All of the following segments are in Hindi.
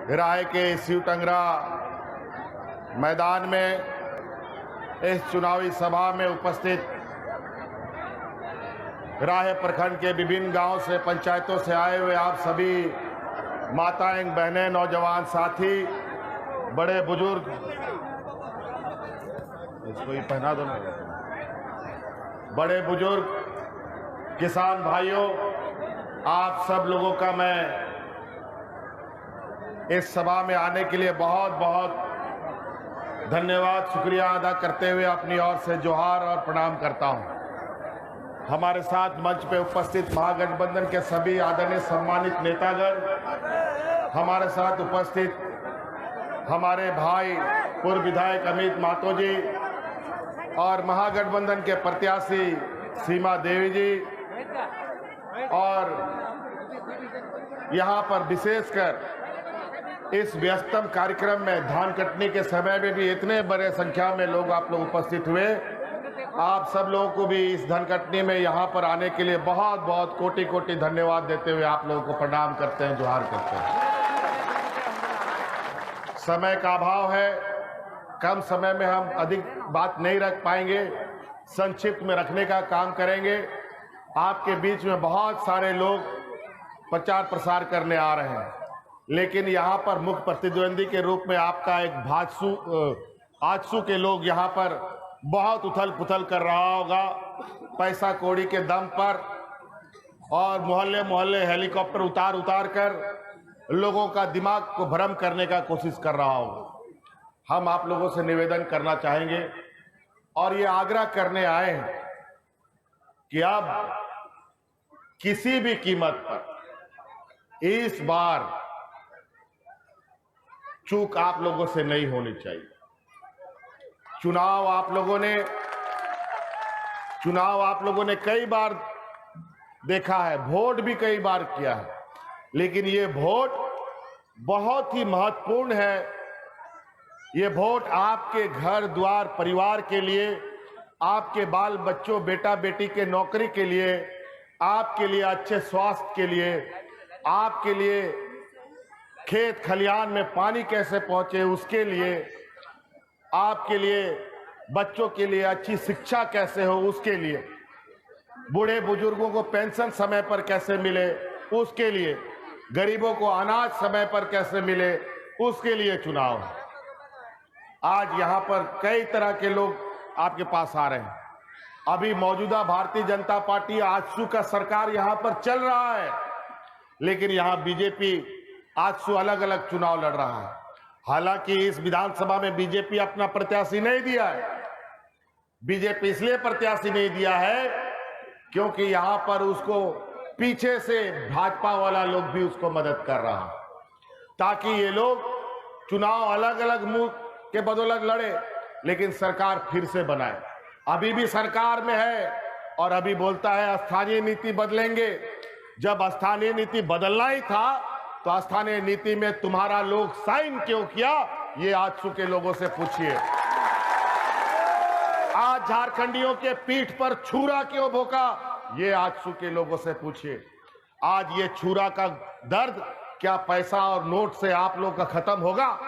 राय के शिवटंगरा मैदान में इस चुनावी सभा में उपस्थित राय प्रखंड के विभिन्न गांव से, पंचायतों से आए हुए आप सभी माताएं, बहनें, नौजवान साथी, बड़े बुजुर्ग, इसको ही पहना दो ना, बड़े बुजुर्ग, किसान भाइयों, आप सब लोगों का मैं इस सभा में आने के लिए बहुत बहुत धन्यवाद, शुक्रिया अदा करते हुए अपनी ओर से जोहार और प्रणाम करता हूं। हमारे साथ मंच पे उपस्थित महागठबंधन के सभी आदरणीय सम्मानित नेतागण, हमारे साथ उपस्थित हमारे भाई पूर्व विधायक अमित मातो जी और महागठबंधन के प्रत्याशी सीमा देवी जी, और यहां पर विशेषकर इस व्यस्तम कार्यक्रम में धान कटने के समय में भी इतने बड़े संख्या में लोग आप लोग उपस्थित हुए। आप सब लोगों को भी इस धन कटनी में यहाँ पर आने के लिए बहुत बहुत कोटि कोटि धन्यवाद देते हुए आप लोगों को प्रणाम करते हैं, जोहार करते हैं। समय का अभाव है, कम समय में हम अधिक बात नहीं रख पाएंगे, संक्षिप्त में रखने का काम करेंगे। आपके बीच में बहुत सारे लोग प्रचार प्रसार करने आ रहे हैं, लेकिन यहाँ पर मुख्य प्रतिद्वंदी के रूप में आपका एक आजसू के लोग यहाँ पर बहुत उथल पुथल कर रहा होगा, पैसा कौड़ी के दम पर, और मोहल्ले मोहल्ले हेलीकॉप्टर उतार उतार कर लोगों का दिमाग को भ्रम करने का कोशिश कर रहा होगा। हम आप लोगों से निवेदन करना चाहेंगे और ये आग्रह करने आए हैं कि अब किसी भी कीमत पर इस बार चूक आप लोगों से नहीं होनी चाहिए। चुनाव आप लोगों ने कई बार देखा है, वोट भी कई बार किया है, लेकिन ये वोट बहुत ही महत्वपूर्ण है। ये वोट आपके घर द्वार परिवार के लिए, आपके बाल बच्चों बेटा बेटी के नौकरी के लिए, आपके लिए अच्छे स्वास्थ्य के लिए, आपके लिए खेत खलियान में पानी कैसे पहुंचे उसके लिए, आपके लिए बच्चों के लिए अच्छी शिक्षा कैसे हो उसके लिए, बूढ़े बुजुर्गों को पेंशन समय पर कैसे मिले उसके लिए, गरीबों को अनाज समय पर कैसे मिले उसके लिए चुनाव है। आज यहां पर कई तरह के लोग आपके पास आ रहे हैं। अभी मौजूदा भारतीय जनता पार्टी आजसू का सरकार यहां पर चल रहा है, लेकिन यहां बीजेपी आजसू अलग अलग चुनाव लड़ रहा है। हालांकि इस विधानसभा में बीजेपी अपना प्रत्याशी नहीं दिया है। बीजेपी इसलिए प्रत्याशी नहीं दिया है क्योंकि यहां पर उसको पीछे से भाजपा वाला लोग भी उसको मदद कर रहा है, ताकि ये लोग चुनाव अलग अलग मुंह के बदौलत लड़े, लेकिन सरकार फिर से बनाए। अभी भी सरकार में है और अभी बोलता है स्थानीय नीति बदलेंगे। जब स्थानीय नीति बदलना ही था तो स्थानीय नीति में तुम्हारा लोग साइन क्यों किया, ये आजसू के लोगों से पूछिए। आज झारखंडियों के पीठ पर छुरा क्यों भोंका, ये आजसू के लोगों से पूछिए। आज ये छुरा का दर्द क्या पैसा और नोट से आप लोग का खत्म होगा?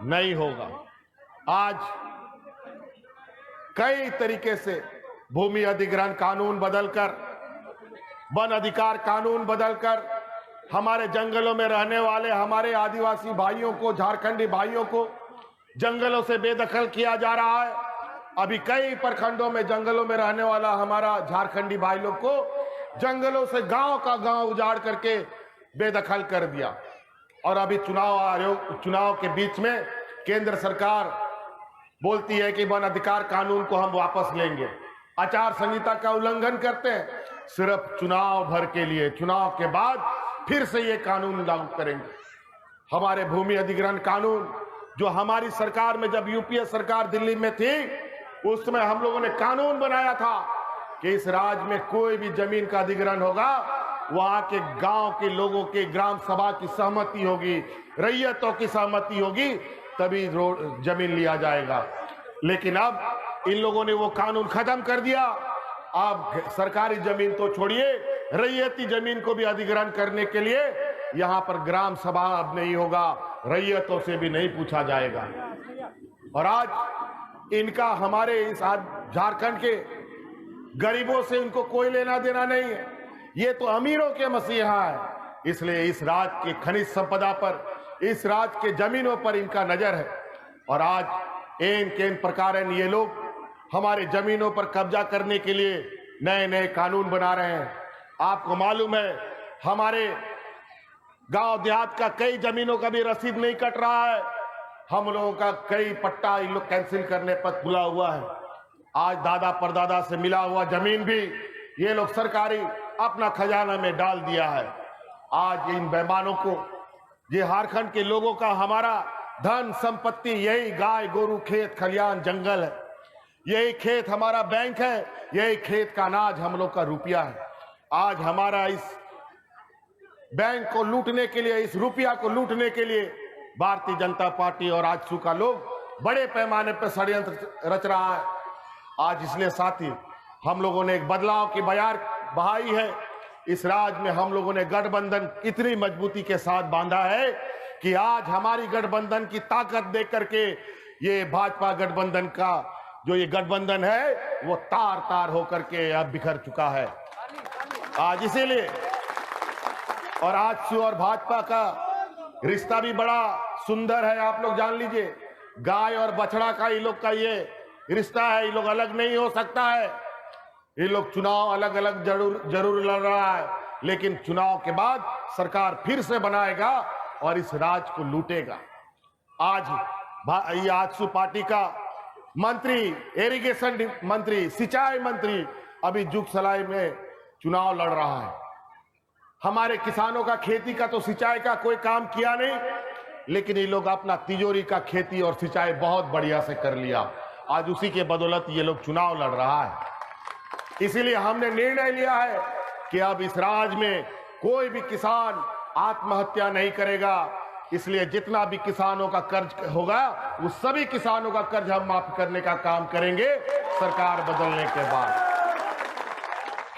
नहीं होगा। आज कई तरीके से भूमि अधिग्रहण कानून बदलकर, वन अधिकार कानून बदलकर हमारे जंगलों में रहने वाले हमारे आदिवासी भाइयों को, झारखंडी भाइयों को जंगलों से बेदखल किया जा रहा है। अभी कई प्रखंडों में जंगलों में रहने वाला हमारा झारखंडी भाई लोग को जंगलों से गांव का गांव उजाड़ करके बेदखल कर दिया। और अभी चुनाव के बीच में केंद्र सरकार बोलती है कि वन अधिकार कानून को हम वापस लेंगे। आचार संहिता का उल्लंघन करते हैं सिर्फ चुनाव भर के लिए। चुनाव के बाद फिर से ये कानून लागू करेंगे। हमारे भूमि अधिग्रहण कानून जो हमारी सरकार में, जब यूपीए सरकार दिल्ली में थी, उस समय हम लोगों ने कानून बनाया था कि इस राज्य में कोई भी जमीन का अधिग्रहण होगा, वहां के गांव के लोगों के ग्राम सभा की सहमति होगी, रैयतों की सहमति होगी, तभी जमीन लिया जाएगा। लेकिन अब इन लोगों ने वो कानून खत्म कर दिया। अब सरकारी जमीन तो छोड़िए, रैयती जमीन को भी अधिग्रहण करने के लिए यहाँ पर ग्राम सभा अब नहीं होगा, रैयतों से भी नहीं पूछा जाएगा। और आज इनका हमारे इस झारखंड के गरीबों से इनको कोई लेना देना नहीं है, ये तो अमीरों के मसीहा है। इसलिए इस राज्य के खनिज संपदा पर, इस राज्य के जमीनों पर इनका नजर है। और आज इन के प्रकार ये लोग हमारे जमीनों पर कब्जा करने के लिए नए नए कानून बना रहे हैं। आपको मालूम है हमारे गांव देहात का कई जमीनों का भी रसीद नहीं कट रहा है। हम लोगों का कई पट्टा इन लोग कैंसिल करने पर खुला हुआ है। आज दादा परदादा से मिला हुआ जमीन भी ये लोग सरकारी अपना खजाना में डाल दिया है। आज इन बेईमानों को, ये झारखंड के लोगों का हमारा धन संपत्ति यही गाय गोरू खेत खलियान जंगल है, यही खेत हमारा बैंक है, यही खेत का अनाज हम लोग का रुपया है। आज हमारा इस बैंक को लूटने के लिए, इस रुपया को लूटने के लिए भारतीय जनता पार्टी और आजसू का लोग बड़े पैमाने पर षड्यंत्र रच रहा है। आज इसलिए साथी हम लोगों ने एक बदलाव की बयार बहाई है। इस राज्य में हम लोगों ने गठबंधन इतनी मजबूती के साथ बांधा है कि आज हमारी गठबंधन की ताकत देख करके ये भाजपा गठबंधन का जो ये गठबंधन है वो तार तार होकर के अब बिखर चुका है। आज इसीलिए और आजसू और भाजपा का रिश्ता भी बड़ा सुंदर है। आप लोग जान लीजिए, गाय और बछड़ा का ये लोग का ये रिश्ता है, ये लोग अलग नहीं हो सकता है। ये लोग चुनाव अलग अलग जरूर लड़ रहा है, लेकिन चुनाव के बाद सरकार फिर से बनाएगा और इस राज्य को लूटेगा। आज ये आजसू पार्टी का मंत्री, इरिगेशन मंत्री, सिंचाई मंत्री अभी जुगसलाई में चुनाव लड़ रहा है। हमारे किसानों का खेती का तो सिंचाई का कोई काम किया नहीं, लेकिन ये लोग अपना तिजोरी का खेती और सिंचाई बहुत बढ़िया से कर लिया। आज उसी के बदौलत ये लोग चुनाव लड़ रहा है। इसीलिए हमने निर्णय लिया है कि अब इस राज्य में कोई भी किसान आत्महत्या नहीं करेगा। इसलिए जितना भी किसानों का कर्ज होगा उस सभी किसानों का कर्ज हम माफ करने का काम करेंगे सरकार बदलने के बाद।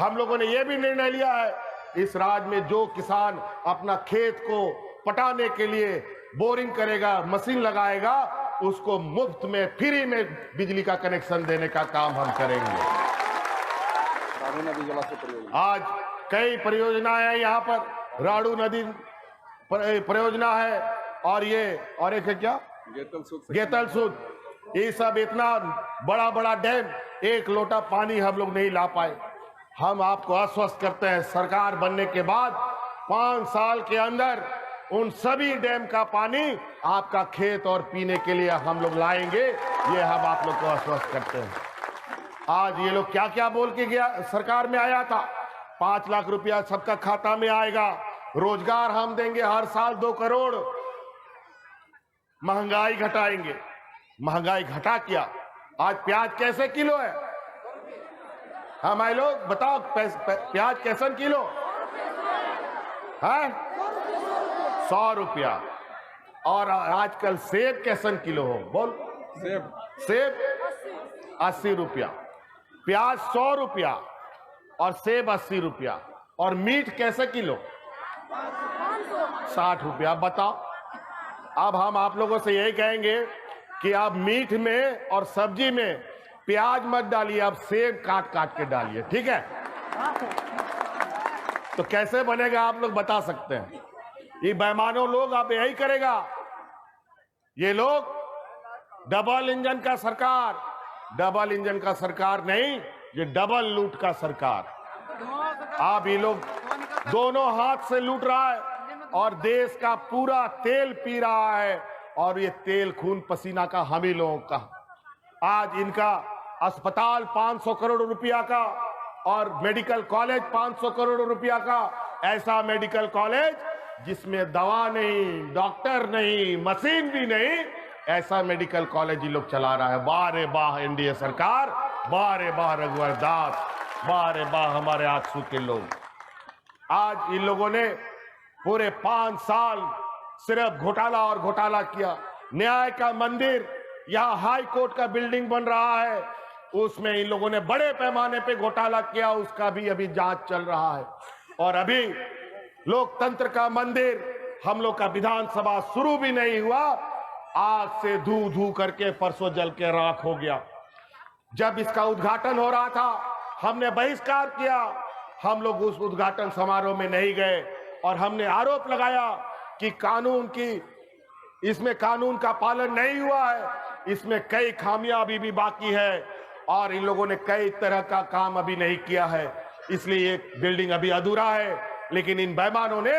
हम लोगों ने यह भी निर्णय लिया है, इस राज्य में जो किसान अपना खेत को पटाने के लिए बोरिंग करेगा, मशीन लगाएगा, उसको मुफ्त में फ्री में बिजली का कनेक्शन देने का काम हम करेंगे। आज कई परियोजनाएं हैं यहाँ पर, राड़ू नदी परियोजना है और एक है क्या, गेतल सूद। ये सब इतना बड़ा बड़ा डैम, एक लोटा पानी हम लोग नहीं ला पाए। हम आपको आश्वस्त करते हैं सरकार बनने के बाद 5 साल के अंदर उन सभी डैम का पानी आपका खेत और पीने के लिए हम लोग लाएंगे, ये हम आप लोग को आश्वस्त करते हैं। आज ये लोग क्या क्या बोल के गया, सरकार में आया था 5 लाख रुपया सबका खाता में आएगा, रोजगार हम देंगे हर साल 2 करोड़, महंगाई घटाएंगे। महंगाई घटा क्या? आज प्याज कैसे किलो है? हमारे लोग बताओ, प्याज कैसे किलो है? 100 रुपया। और आजकल सेब कैसे किलो हो? बोल। सेब 80 रुपया, प्याज 100 रुपया और सेब 80 रुपया। और मीट कैसे किलो? 60 रुपया। बताओ। अब हम आप लोगों से यही कहेंगे कि आप मीट में और सब्जी में प्याज मत डालिए, आप सेब काट काट के डालिए, ठीक है? तो कैसे बनेगा आप लोग बता सकते हैं? ये बेईमानों लोग अब यही करेगा। ये लोग डबल इंजन का सरकार, डबल इंजन का सरकार नहीं, ये डबल लूट का सरकार। आप ये लोग दोनों हाथ से लूट रहा है और देश का पूरा तेल पी रहा है, और ये तेल खून पसीना का हम ही लोगों का। आज इनका अस्पताल 500 करोड़ रुपया का और मेडिकल कॉलेज 500 करोड़ रुपया का, ऐसा मेडिकल कॉलेज जिसमें दवा नहीं, डॉक्टर नहीं, मशीन भी नहीं, ऐसा मेडिकल कॉलेज ये लोग चला रहा है। वाह रे वाह एनडीए सरकार, वाह रे वाह रघुवर दास, वाह रे वाह हमारे आजसू के लोग। आज इन लोगों ने पूरे 5 साल सिर्फ घोटाला और घोटाला किया। न्याय का मंदिर, यहाँ हाई कोर्ट का बिल्डिंग बन रहा है, उसमें इन लोगों ने बड़े पैमाने पे घोटाला किया, उसका भी अभी जांच चल रहा है। और अभी लोकतंत्र का मंदिर, हम लोग का विधानसभा शुरू भी नहीं हुआ, आग से धू धू करके परसों जल के राख हो गया। जब इसका उद्घाटन हो रहा था, हमने बहिष्कार किया, हम लोग उस उद्घाटन समारोह में नहीं गए और हमने आरोप लगाया कि इसमें कानून का पालन नहीं हुआ है, इसमें कई खामियां अभी भी बाकी है और इन लोगों ने कई तरह का काम अभी नहीं किया है, इसलिए ये बिल्डिंग अभी अधूरा है। लेकिन इन बेईमानों ने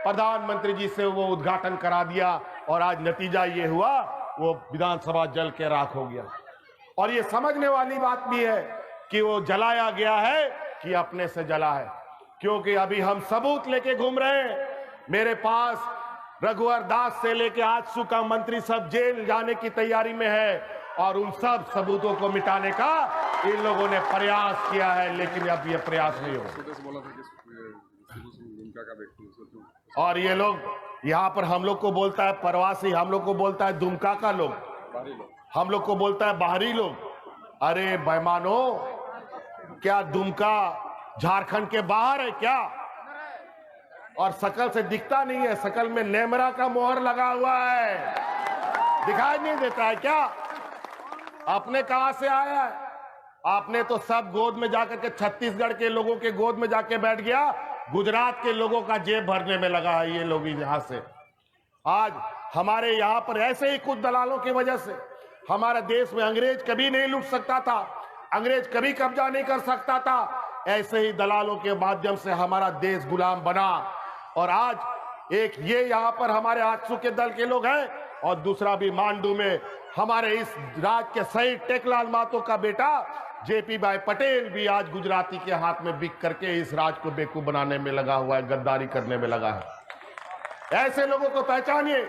प्रधानमंत्री जी से वो उद्घाटन करा दिया और आज नतीजा ये हुआ, वो विधानसभा जल के राख हो गया। और ये समझने वाली बात भी है कि वो जलाया गया है कि अपने से जला है, क्योंकि अभी हम सबूत लेके घूम रहे हैं। मेरे पास रघुवर दास से लेके आजसू का मंत्री सब जेल जाने की तैयारी में है और उन सब सबूतों को मिटाने का इन लोगों ने प्रयास किया है, लेकिन अब ये प्रयास नहीं हो। और ये लोग यहाँ पर हम लोग को बोलता है प्रवासी, हम लोग को बोलता है दुमका का लोग, हम लोग को बोलता है बाहरी लोग। अरे बेईमानो, क्या दुमका झारखंड के बाहर है क्या? और शकल से दिखता नहीं है, शकल में नेमरा का मोहर लगा हुआ है, दिखाई नहीं देता है क्या? आपने कहां से आया है? आपने तो सब गोद में जाकर के छत्तीसगढ़ के लोगों के गोद में जाके बैठ गया, गुजरात के लोगों का जेब भरने में लगा है ये लोग। यहां से आज हमारे यहां पर ऐसे ही कुछ दलालों की वजह से हमारा देश में अंग्रेज कभी नहीं लूट सकता था, अंग्रेज कभी कब्जा नहीं कर सकता था। ऐसे ही दलालों के माध्यम से हमारा देश गुलाम बना। और आज एक ये यहाँ पर हमारे आजसू के दल के लोग हैं और दूसरा भी मांडू में हमारे इस राज्य के शहीद टेकलाल महतो का बेटा जेपी भाई पटेल भी आज गुजराती के हाथ में बिक करके इस राज्य को बेवकूफ बनाने में लगा हुआ है, गद्दारी करने में लगा है। ऐसे लोगों को पहचानिए,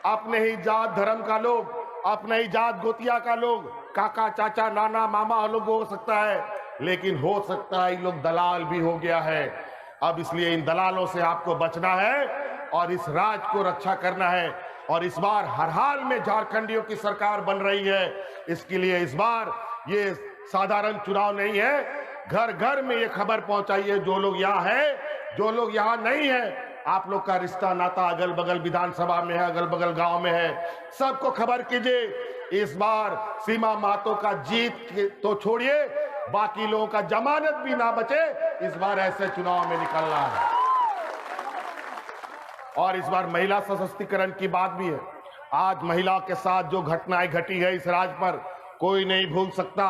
अपने ही जात धर्म का लोग, अपने ही जात गोतिया का लोग, काका चाचा नाना मामा लोग हो सकता है, लेकिन हो सकता है ये लोग दलाल भी हो गया है। अब इसलिए इन दलालों से आपको बचना है और इस राज्य को रक्षा करना है। और इस बार हर हाल में झारखंडियों की सरकार बन रही है, इसके लिए इस बार ये साधारण चुनाव नहीं है। घर घर में ये खबर पहुंचाइए, जो लोग यहाँ है, जो लोग यहाँ नहीं है, आप लोग का रिश्ता नाता अगल बगल विधानसभा में है, अगल बगल गांव में है, सबको खबर कीजिए। इस बार सीमा महतो का जीत तो छोड़िए, बाकी लोगों का जमानत भी ना बचे, इस बार ऐसे चुनाव में निकलना है। और इस बार महिला सशक्तिकरण की बात भी है। आज महिला के साथ जो घटनाएं घटी है इस राज्य पर, कोई नहीं भूल सकता।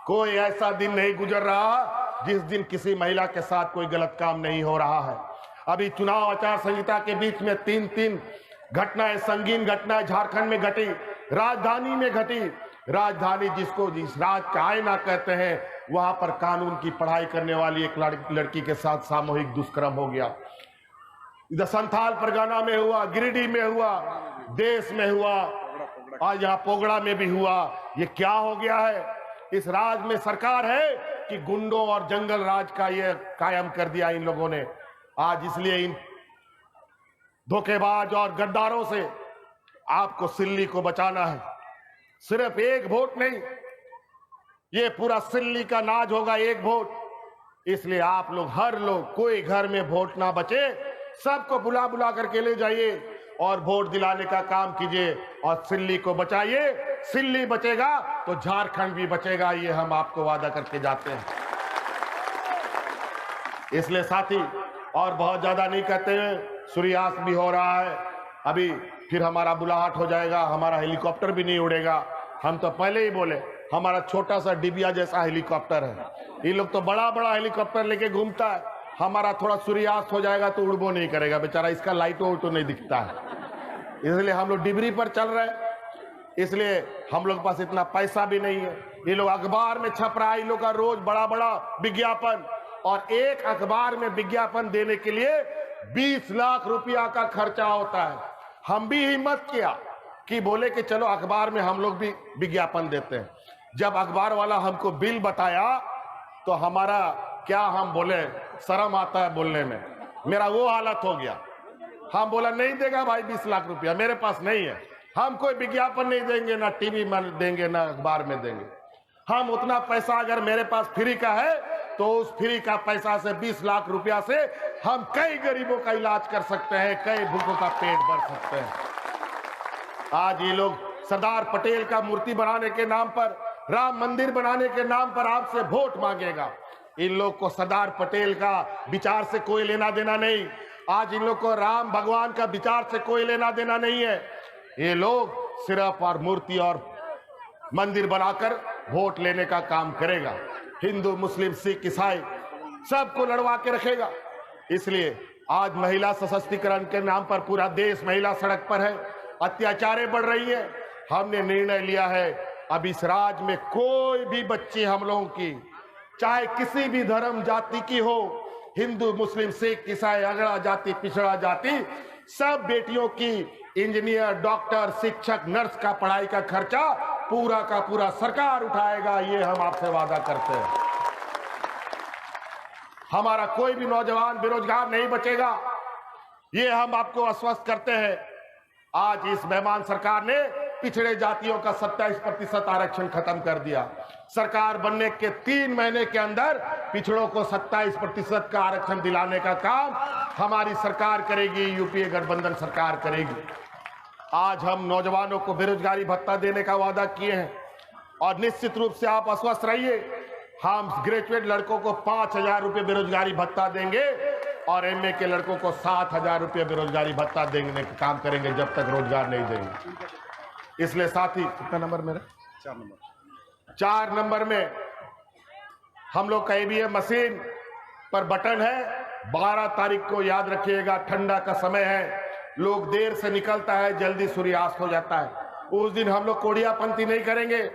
कोई ऐसा दिन नहीं गुजर रहा जिस दिन किसी महिला के साथ कोई गलत काम नहीं हो रहा है। अभी चुनाव आचार संहिता के बीच में तीन घटनाएं, संगीन घटनाएं झारखंड में घटी, राजधानी में घटी। राजधानी जिसको जिस राज का आईना कहते हैं, वहां पर कानून की पढ़ाई करने वाली एक लड़की के साथ सामूहिक दुष्कर्म हो गया। इधर संथाल परगना में हुआ, गिरिडीह में हुआ, देश में हुआ, आज यहाँ पोगड़ा में भी हुआ। ये क्या हो गया है? इस राज में सरकार है कि गुंडों और जंगल राज का ये कायम कर दिया इन लोगों ने। आज इसलिए इन धोखेबाज और गद्दारों से आपको सिल्ली को बचाना है। सिर्फ एक वोट नहीं, ये पूरा सिल्ली का नाज होगा, एक वोट। इसलिए आप लोग, हर लोग, कोई घर में वोट ना बचे, सबको बुला बुला करके ले जाइए और वोट दिलाने का काम कीजिए और सिल्ली को बचाइए। सिल्ली बचेगा तो झारखंड भी बचेगा, ये हम आपको वादा करके जाते हैं। इसलिए साथी, और बहुत ज्यादा नहीं कहते हैं, सूर्यास्त भी हो रहा है, अभी फिर हमारा बुलाहट हो जाएगा, हमारा हेलीकॉप्टर भी नहीं उड़ेगा। हम तो पहले ही बोले, हमारा छोटा सा डिबिया जैसा हेलीकॉप्टर है, ये लोग तो बड़ा बड़ा हेलीकॉप्टर लेके घूमता है। हमारा थोड़ा सूर्यास्त हो जाएगा तो उड़बो नहीं करेगा बेचारा, इसका लाइटो तो नहीं दिखता है। इसलिए हम लोग डिबरी पर चल रहे हैं, इसलिए हम लोग के पास इतना पैसा भी नहीं है। ये लोग अखबार में छप रहा है, इन लोग का रोज बड़ा बड़ा विज्ञापन, और एक अखबार में विज्ञापन देने के लिए 20 लाख रुपया का खर्चा होता है। हम भी हिम्मत किया कि बोले कि चलो अखबार में हम लोग भी विज्ञापन देते हैं। जब अखबार वाला हमको बिल बताया तो हमारा क्या, हम बोले, शर्म आता है बोलने में, मेरा वो हालत हो गया। हम बोला नहीं देगा भाई 20 लाख रुपया, मेरे पास नहीं है, हम कोई विज्ञापन नहीं देंगे, ना टीवी में देंगे ना अखबार में देंगे। हम उतना पैसा अगर मेरे पास फ्री का है तो उस फ्री का पैसा से 20 लाख रुपया से हम कई गरीबों का इलाज कर सकते हैं, कई भूखों का पेट भर सकते हैं। आज ये लोग सरदार पटेल का मूर्ति बनाने के नाम पर, राम मंदिर बनाने के नाम पर आपसे वोट मांगेगा। इन लोग को सरदार पटेल का विचार से कोई लेना देना नहीं। आज इन लोग को राम भगवान का विचार से कोई लेना देना नहीं है। ये लोग सिर्फ और मूर्ति और मंदिर बनाकर वोट लेने का काम करेगा। हिंदू, मुस्लिम, सिख, ईसाई सबको लड़वा के रखेगा। इसलिए आज महिला सशक्तिकरण के नाम पर पूरा देश महिला सड़क पर है, अत्याचारें बढ़ रही है। हमने निर्णय लिया है अब इस राज्य में कोई भी बच्ची हम लोगों की, चाहे किसी भी धर्म जाति की हो, हिंदू, मुस्लिम, सिख, ईसाई, अगड़ा जाति, पिछड़ा जाति, सब बेटियों की इंजीनियर, डॉक्टर, शिक्षक, नर्स का पढ़ाई का खर्चा पूरा का पूरा सरकार उठाएगा। ये हम आपसे वादा करते हैं। हमारा कोई भी नौजवान बेरोजगार नहीं बचेगा, ये हम आपको आश्वस्त करते हैं। आज इस मेहमान सरकार ने पिछड़े जातियों का 27% आरक्षण खत्म कर दिया। सरकार बनने के 3 महीने के अंदर पिछड़ों को 27% का आरक्षण दिलाने का काम हमारी सरकार करेगी, यूपीए गठबंधन सरकार करेगी। आज हम नौजवानों को बेरोजगारी भत्ता देने का वादा किए हैं और निश्चित रूप से आप आश्वस्त रहिए, हम ग्रेजुएट लड़कों को 5,000 रुपये बेरोजगारी भत्ता देंगे और एमए के लड़कों को 7,000 रुपये बेरोजगारी भत्ता देने का काम करेंगे जब तक रोजगार नहीं देंगे। इसलिए साथी, कितना नंबर मेरा? 4 नंबर में हम लोग का ईवीएम मशीन पर बटन है। 12 तारीख को याद रखिएगा, ठंडा का समय है, लोग देर से निकलता है, जल्दी सूर्यास्त हो जाता है। उस दिन हम लोग कोड़ियापंथी नहीं करेंगे,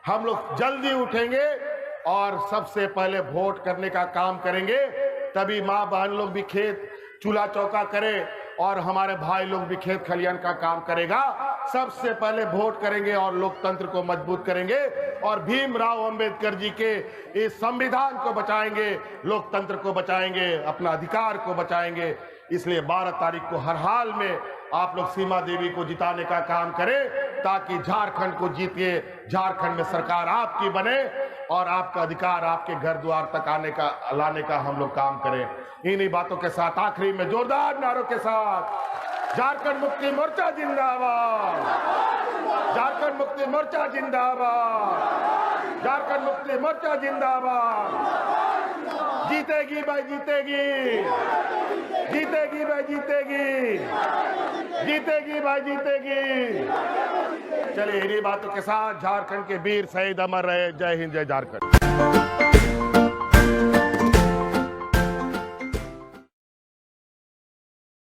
हम लोग जल्दी उठेंगे और सबसे पहले वोट करने का काम करेंगे। तभी माँ बहन लोग भी खेत चूल्हा चौका करें और हमारे भाई लोग भी खेत खलियान का काम करेगा। सबसे पहले वोट करेंगे और लोकतंत्र को मजबूत करेंगे और भीमराव अंबेडकर जी के इस संविधान को बचाएंगे, लोकतंत्र को बचाएंगे, अपना अधिकार को बचाएंगे। इसलिए 12 तारीख को हर हाल में आप लोग सीमा देवी को जिताने का काम करें ताकि झारखंड को जीतिए, झारखंड में सरकार आपकी बने और आपका अधिकार आपके घर द्वार तक लाने का हम लोग काम करें। इन्हीं बातों के साथ आखिरी में जोरदार नारों के साथ झारखंड मुक्ति मोर्चा जिंदाबाद, झारखंड मुक्ति मोर्चा जिंदाबाद, झारखंड मुक्ति मोर्चा जिंदाबाद। जीतेगी भाई जीतेगी, जीतेगी भाई जीतेगी, जीतेगी भाई जीतेगी। चलिए इन्हीं बातों के साथ झारखंड के वीर शहीद अमर रहे। जय हिंद, जय झारखंड।